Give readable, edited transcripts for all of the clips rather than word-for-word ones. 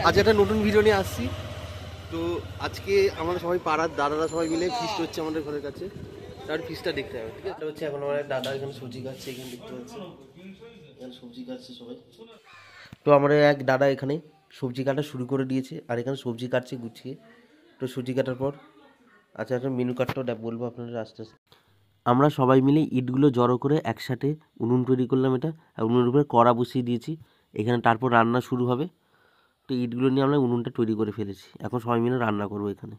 আজ একটা নতুন ভিডিও নিয়ে আসছি। তো আজকে আমরা সবাই পাড়ার দাদারা সবাই মিলে ফিস্ট হচ্ছে আমাদের ঘরের কাছে। তার ফিস্টটা দেখতে হবে, ঠিক আছে? হচ্ছে এখন আমার দাদা এখানে সবজি কাটছে, এখানে দেখতে পাচ্ছি এখানে সবজি কাটছে সবাই। তো আমার এক দাদা এখানে সবজি কাটা শুরু করে দিয়েছে, আর এখানে সবজি কাটছে গুছিয়ে। তো সবজি কাটার পর আচ্ছা একটা মেনু কার্ডটাও বলবো আপনাদের আস্তে আস্তে। আমরা সবাই মিলে ইটগুলো জড়ো করে একসাথে উনুন তৈরি করলাম, এটা আর উনুনের উপরে কড়া বসিয়ে দিয়েছি এখানে। তারপর রান্না শুরু হবে। তো ইটগুলো নিয়ে আমরা উনুনটা তৈরি করে ফেলেছি, এখন সবাই মিলে রান্না করবো এখানে।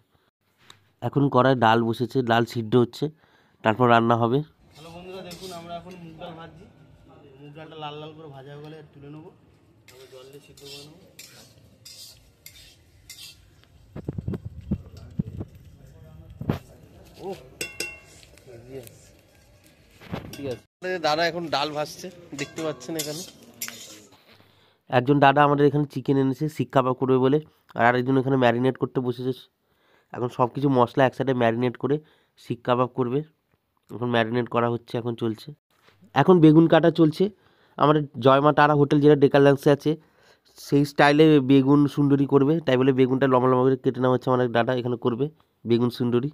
এখন কড়ায় ডাল বসেছে, ডাল সিদ্ধ হচ্ছে, তারপর রান্না হবে। হ্যালো বন্ধুরা, দেখুন আমরা এখন মুগ ডাল ভাজছি। মুগ ডালটা লাল লাল করে ভাজা হয়ে গেলে তুলে নেবো, তারপর জল দিয়ে সিদ্ধ করে নেবো। ও ঠিক আছে, দাদা এখন ডাল ভাজছে, দেখতে পাচ্ছেন এখানে। একজন দাদা আমাদের এখানে চিকেন এনেছে শিক কাবাব করবে বলে, আর আরেকজন এখানে ম্যারিনেট করতে বসেছে। এখন সব কিছু মশলা একসাথে ম্যারিনেট করে শিক কাবাব করবে। এখন ম্যারিনেট করা হচ্ছে, এখন চলছে। এখন বেগুন কাটা চলছে। আমাদের জয়মা তারা হোটেল যেটা ডেকারল্যান্ডসে আছে সেই স্টাইলে বেগুন সুন্দরী করবে, তাই বলে বেগুনটা লম্বা লম্বা করে কেটে নেওয়া হচ্ছে। আমার দাদা এখানে করবে বেগুন সুন্দরী।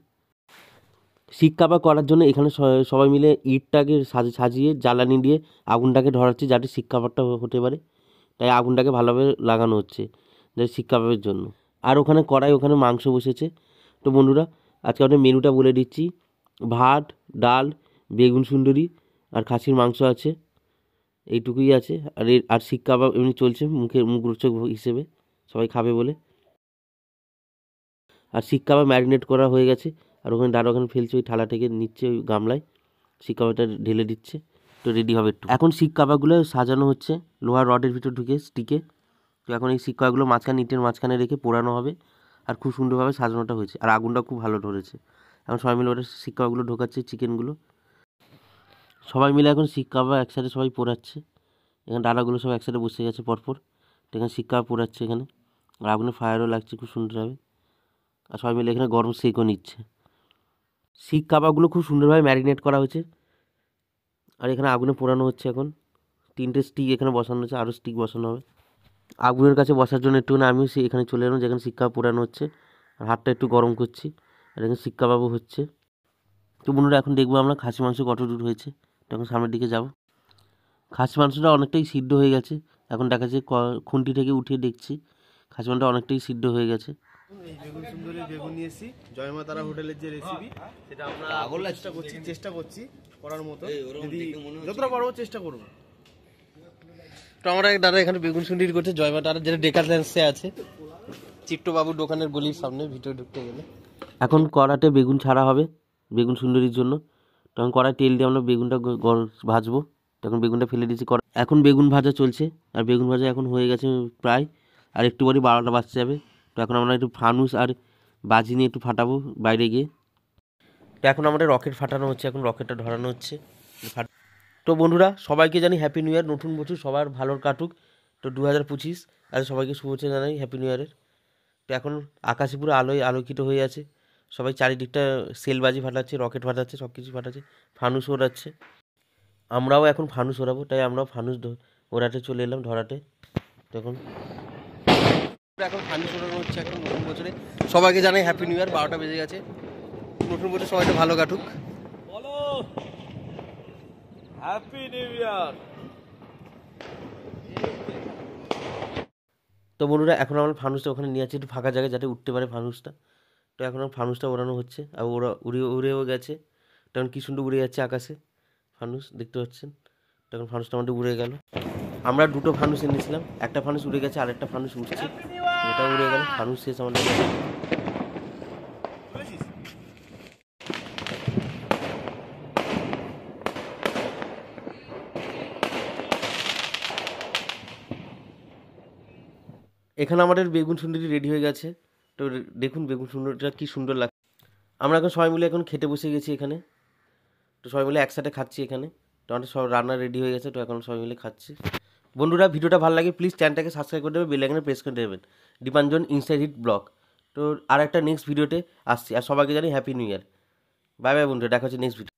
শিক কাবাব করার জন্য এখানে সবাই মিলে ইটটাকে সাজিয়ে জ্বালানি দিয়ে আগুনটাকে ধরাচ্ছে, যাতে শিক কাবাবটা হতে পারে। তাই আগুনটাকে ভালোভাবে লাগানো হচ্ছে যাতে শিক কাবাবের জন্য। আর ওখানে কড়াই, ওখানে মাংস বসেছে। তো বন্ধুরা আজকে আমাদের মেনুটা বলে দিচ্ছি। ভাত, ডাল, বেগুন সুন্দরী আর খাসির মাংস আছে, এইটুকুই আছে। আর শিক কাবাব এমনি চলছে মুখরোচক হিসেবে, সবাই খাবে বলে। আর শিক কাবাব ম্যারিনেট করা হয়ে গেছে, আর ওখানে দাঁড়া ওখানে ফেলছে, ওই থালা থেকে নিচ্ছে ওই গামলায়, শিক কাবাবটা ঢেলে দিচ্ছে। তো রেডি হবে একটু। এখন শিক কাবাবগুলো সাজানো হচ্ছে লোহার রডের ভিতর ঢুকে স্টিকে। তো এখন এই শিক কাবাবগুলো মাঝখানে ইটের মাঝখানে রেখে পোড়ানো হবে, আর খুব সুন্দরভাবে সাজানোটা হয়েছে, আর আগুনটা খুব ভালো ধরেছে। এখন সবাই মিলে ওটা শিক কাবাবগুলো ঢোকাচ্ছে, চিকেনগুলো সবাই মিলে এখন শিক কাবাব একসাথে সবাই পোড়াচ্ছে। এখানে ডালাগুলো সব একসাথে বসে গেছে পরপর। তো এখানে শিক কাবাব পোড়াচ্ছে এখানে, আর আগুনে ফায়ারও লাগছে খুব সুন্দরভাবে। আর সবাই মিলে এখানে গরম সেকও নিচ্ছে। শিক কাবাবগুলো খুব সুন্দরভাবে ম্যারিনেট করা হয়েছে, আর এখানে আগুনে পোড়ানো হচ্ছে। এখন 3টে স্টিক এখানে বসানো হচ্ছে, আরও স্টিক বসানো হবে। আগুনের কাছে বসার জন্য একটুখানি আমিও এখানে চলে এলাম, যেখানে শিক কাবাব পোড়ানো হচ্ছে, আর হাতটা একটু গরম করছি। আর এখানে শিক কাবাবও হচ্ছে। তো বন্ধুরা এখন দেখবো আমরা খাসি মাংস কত দূর হয়েছে। তখন সামনের দিকে যাব। খাসি মাংসটা অনেকটাই সিদ্ধ হয়ে গেছে। এখন দেখা যাচ্ছে খুন্তি থেকে উঠিয়ে দেখছি খাসি মাংসটা অনেকটাই সিদ্ধ হয়ে গেছে। এই বেগুন সুন্দরী বেগুন নিয়ে এসেছি জয়মা তারা হোটেলের যে রেসিপি, সেটা আমরা চেষ্টা করছি করার মতো, যদি যতটা পারবো চেষ্টা করবো। তো আমরা এক দাদা এখানে বেগুন সুন্দরী করছে জয়মা তারা, যেটা ডেকারল্যান্ডসে আছে, চিট্টবাবুর দোকানের গলির সামনে ভিতরে ঢুকতে গেলে। এখন কড়াতে বেগুন ছাড়া হবে বেগুন সুন্দরীর জন্য। তখন কড়াই তেল দিয়ে আমরা বেগুনটা ভাজবো। তখন বেগুনটা ফেলে দিয়েছি কড়া। এখন বেগুন ভাজা চলছে, আর বেগুন ভাজা এখন হয়ে গেছে প্রায়, আর একটু পরই 12টা বাজতে যাবে। তো এখন আমরা একটু ফানুস আর বাজি নিয়ে একটু ফাটাবো বাইরে গিয়ে। তো এখন আমাদের রকেট ফাটানো হচ্ছে, এখন রকেটটা ধরানো হচ্ছে। তো বন্ধুরা সবাইকে জানি হ্যাপি নিউ ইয়ার, নতুন বছর সবার ভালোর কাটুক। তো 2025 আর সবাইকে শুভেচ্ছা জানাই হ্যাপি নিউ ইয়ারের। তো এখন আকাশে পুরো আলোয় আলোকিত হয়ে আছে, সবাই চারিদিকটা সেলবাজি ফাটাচ্ছে, রকেট ফাটাচ্ছে, সব কিছু ফাটাচ্ছে, ফানুস ওড়াচ্ছে। আমরাও এখন ফানুস ওড়াবো, তাই আমরাও ফানুস ওড়াতে চলে এলাম ধরাতে। তখন এখন ফানুস ওড়ানো হচ্ছে এখন নতুন বছরে। সবাইকে জানাই হ্যাপি নিউ ইয়ার। 12টা বেজে গেছে। নতুন বছর সবাইটা ভালো কাটুক। বলো হ্যাপি নিউ ইয়ার। তো বন্ধুরা এখন আমরা ফানুসটা ওখানে নিয়ে আছি একটু ফাঁকা জায়গায়, যাতে উঠতে পারে ফানুসটা। তো এখন ফানুসটা ওড়ানো হচ্ছে, আর উড়েও গেছে। তখন কী সুন্দর উড়ে যাচ্ছে আকাশে ফানুস, দেখতে পাচ্ছেন। তখন ফানুসটা আমাদের উড়ে গেল। আমরা 2টো ফানুস এনেছিলাম, একটা ফানুস উড়ে গেছে, আরেকটা ফানুস উঠছে, এটা উড়ে গেল। ফানুস শেষ আমাদের। এখানে আমাদের বেগুন সুন্দরী রেডি হয়ে গেছে। তো দেখুন বেগুন সুন্দরীটা কী সুন্দর লাগছে। আমরা এখন সবাই মিলে এখন খেতে বসে গেছি এখানে। তো সবাই মিলে একসাথে খাচ্ছি এখানে। তো আমাদের সব রান্না রেডি হয়ে গেছে, তো এখন সবাই মিলে খাচ্ছি। বন্ধুরা ভিডিওটা ভালো লাগে প্লিজ চ্যানেলটাকে সাবস্ক্রাইব করে দেবেন, বেল আইকনে প্রেস করে দেবেন। Dipanjan inside hit blog. তো আর একটা নেক্সট ভিডিওতে আসছি, আর সবাইকে জানি happy new year. Bye bye বন্ধুরা, দেখা হচ্ছে নেক্সট ভিডিও।